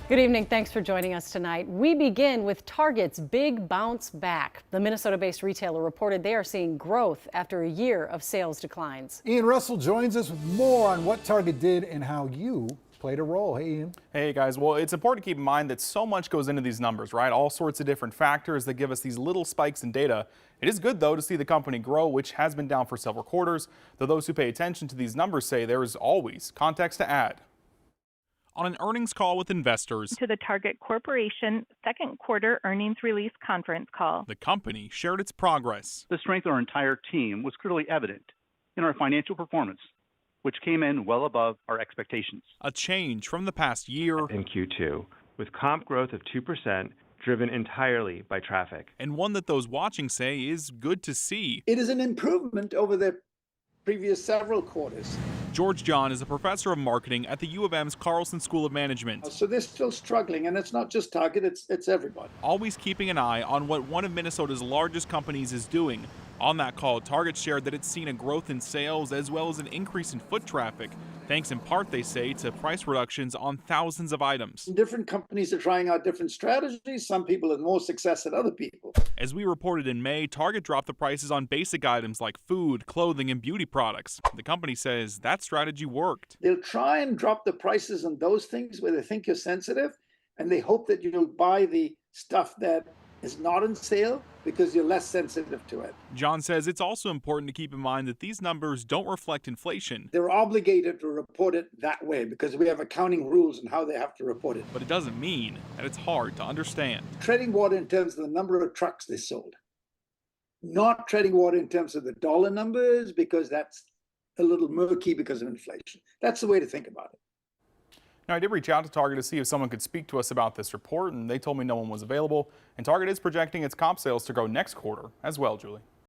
Good evening. Thanks for joining us tonight. We begin with Target's big bounce back. The Minnesota-based retailer reported they are seeing growth after a year of sales declines. Ian Russell joins us with more on what Target did and how you played a role. Hey, Ian. Hey guys, well, it's important to keep in mind that so much goes into these numbers, right? All sorts of different factors that give us these little spikes in data. It is good, though, to see the company grow, which has been down for several quarters, though those who pay attention to these numbers say there is always context to add. On an earnings call with investors, to the Target Corporation second quarter earnings release conference call. The company shared its progress. The strength of our entire team was clearly evident in our financial performance, which came in well above our expectations. A change from the past year in Q2, with comp growth of 2%, driven entirely by traffic. And one that those watching say is good to see. It is an improvement over the previous several quarters. George John is a professor of marketing at the U of M's Carlson School of Management. So they're still struggling, and it's not just Target, it's everybody. Always keeping an eye on what one of Minnesota's largest companies is doing. On that call, Target shared that it's seen a growth in sales as well as an increase in foot traffic, thanks in part, they say, to price reductions on thousands of items. Different companies are trying out different strategies. Some people have more success than other people. As we reported in May, Target dropped the prices on basic items like food, clothing, and beauty products. The company says that strategy worked. They'll try and drop the prices on those things where they think you're sensitive, and they hope that you'll buy the stuff that is not on sale because you're less sensitive to it. John says it's also important to keep in mind that these numbers don't reflect inflation. They're obligated to report it that way because we have accounting rules on how they have to report it. But it doesn't mean that it's hard to understand. Treading water in terms of the number of trucks they sold. Not treading water in terms of the dollar numbers, because that's a little murky because of inflation. That's the way to think about it. Now, I did reach out to Target to see if someone could speak to us about this report, and they told me no one was available. And Target is projecting its comp sales to grow next quarter as well, Julie.